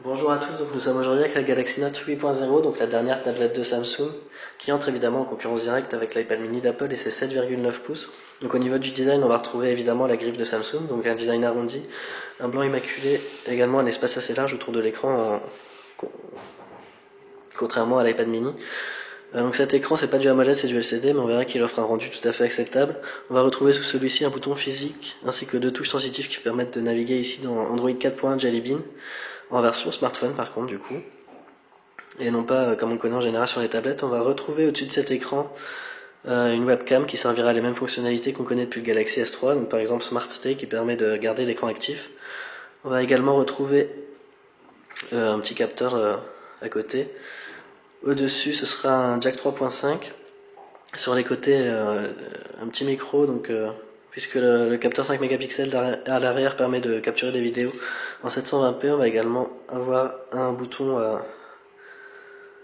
Bonjour à tous, donc nous sommes aujourd'hui avec la Galaxy Note 8.0, donc la dernière tablette de Samsung, qui entre évidemment en concurrence directe avec l'iPad mini d'Apple et ses 7,9 pouces. Donc au niveau du design, on va retrouver évidemment la griffe de Samsung, donc un design arrondi, un blanc immaculé, également un espace assez large autour de l'écran, contrairement à l'iPad mini. Donc cet écran, c'est pas du AMOLED, c'est du LCD, mais on verra qu'il offre un rendu tout à fait acceptable. On va retrouver sous celui-ci un bouton physique, ainsi que deux touches sensitives qui permettent de naviguer ici dans Android 4.1 Jelly Bean, en version smartphone par contre du coup, et non pas comme on connaît en général sur les tablettes. On va retrouver au-dessus de cet écran une webcam qui servira à les mêmes fonctionnalités qu'on connaît depuis le Galaxy S3, donc par exemple Smart Stay qui permet de garder l'écran actif. On va également retrouver un petit capteur à côté. Au-dessus, ce sera un jack 3.5. Sur les côtés, un petit micro, donc puisque le capteur 5 mégapixels à l'arrière permet de capturer des vidéos en 720p, on va également avoir un bouton,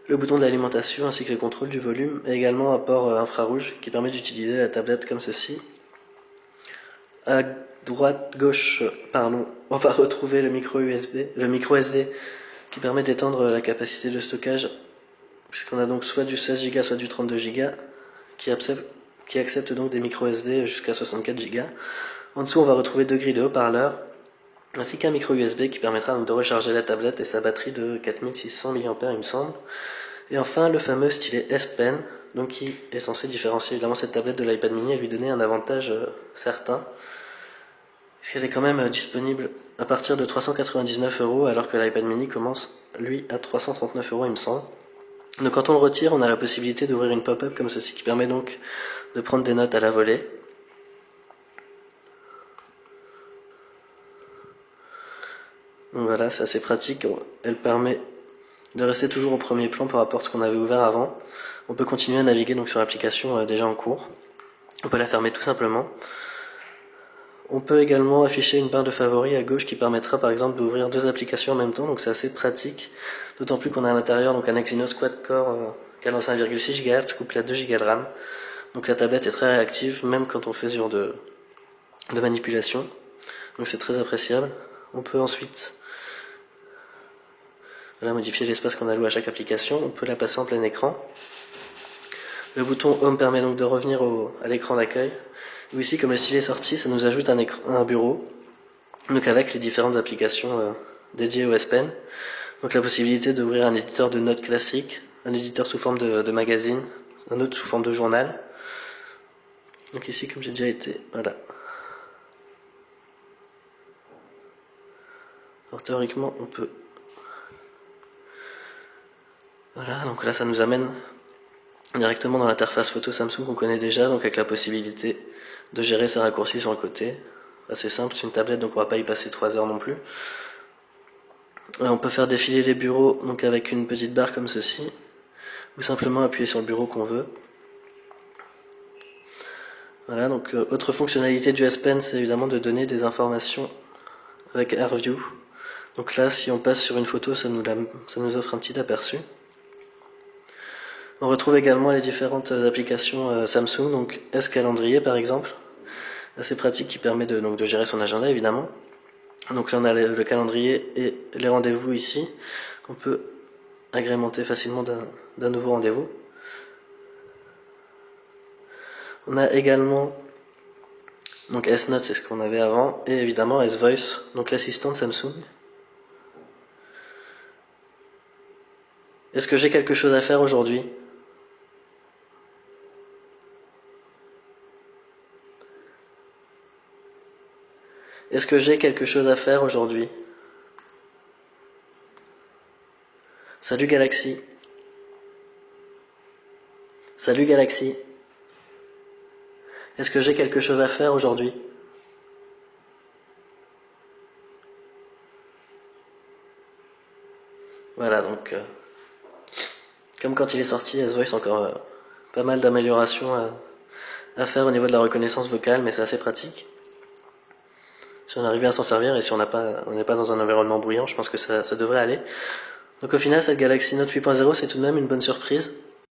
le bouton de l'alimentation ainsi que le contrôle du volume, et également un port infrarouge qui permet d'utiliser la tablette comme ceci. À gauche, on va retrouver le micro SD qui permet d'étendre la capacité de stockage, puisqu'on a donc soit du 16 Go soit du 32 Go qui accepte donc des micro SD jusqu'à 64 Go. En dessous, on va retrouver deux grilles de haut-parleurs ainsi qu'un micro USB qui permettra donc de recharger la tablette et sa batterie de 4600 mAh il me semble. Et enfin, le fameux stylet S Pen, donc qui est censé différencier évidemment cette tablette de l'iPad mini et lui donner un avantage certain, puisqu'elle est quand même disponible à partir de 399 € alors que l'iPad mini commence lui à 339 € il me semble. Donc quand on le retire, on a la possibilité d'ouvrir une pop-up comme ceci qui permet donc de prendre des notes à la volée. Donc voilà, c'est assez pratique, elle permet de rester toujours au premier plan par rapport à ce qu'on avait ouvert avant. On peut continuer à naviguer donc sur l'application déjà en cours. On peut la fermer tout simplement. On peut également afficher une barre de favoris à gauche qui permettra par exemple d'ouvrir deux applications en même temps, donc c'est assez pratique, d'autant plus qu'on a à l'intérieur donc un Exynos quad-core cadence 1,6 GHz couplé à 2 Go de RAM. Donc la tablette est très réactive même quand on fait ce genre de manipulation, donc c'est très appréciable. On peut ensuite modifier l'espace qu'on alloue à chaque application, on peut la passer en plein écran. Le bouton Home permet donc de revenir à l'écran d'accueil. Ou ici, comme le stylet est sorti, ça nous ajoute un bureau, donc avec les différentes applications dédiées au S Pen. Donc la possibilité d'ouvrir un éditeur de notes classique, un éditeur sous forme de magazine, un autre sous forme de journal. Donc ici, comme j'ai déjà été, voilà. Alors théoriquement, on peut... Voilà, donc là ça nous amène directement dans l'interface photo Samsung qu'on connaît déjà, donc avec la possibilité de gérer ses raccourcis sur le côté. Assez simple, c'est une tablette donc on va pas y passer 3 heures non plus. On peut faire défiler les bureaux donc avec une petite barre comme ceci, ou simplement appuyer sur le bureau qu'on veut. Voilà, donc autre fonctionnalité du S Pen, c'est évidemment de donner des informations avec AirView. Donc là, si on passe sur une photo, ça nous offre un petit aperçu. On retrouve également les différentes applications Samsung, donc S-Calendrier par exemple, assez pratique qui permet de gérer son agenda évidemment. Donc là on a le calendrier et les rendez-vous ici, qu'on peut agrémenter facilement d'un nouveau rendez-vous. On a également donc S-Note, c'est ce qu'on avait avant, et évidemment S-Voice, donc l'assistant de Samsung. Est-ce que j'ai quelque chose à faire aujourd'hui ? Est-ce que j'ai quelque chose à faire aujourd'hui ? Salut Galaxy. Salut Galaxy. Est-ce que j'ai quelque chose à faire aujourd'hui ? Voilà, donc comme quand il est sorti, S-Voice encore pas mal d'améliorations à faire au niveau de la reconnaissance vocale, mais c'est assez pratique. Si on arrive à s'en servir et si on n'est pas dans un environnement bruyant, je pense que ça devrait aller. Donc au final, cette Galaxy Note 8.0, c'est tout de même une bonne surprise.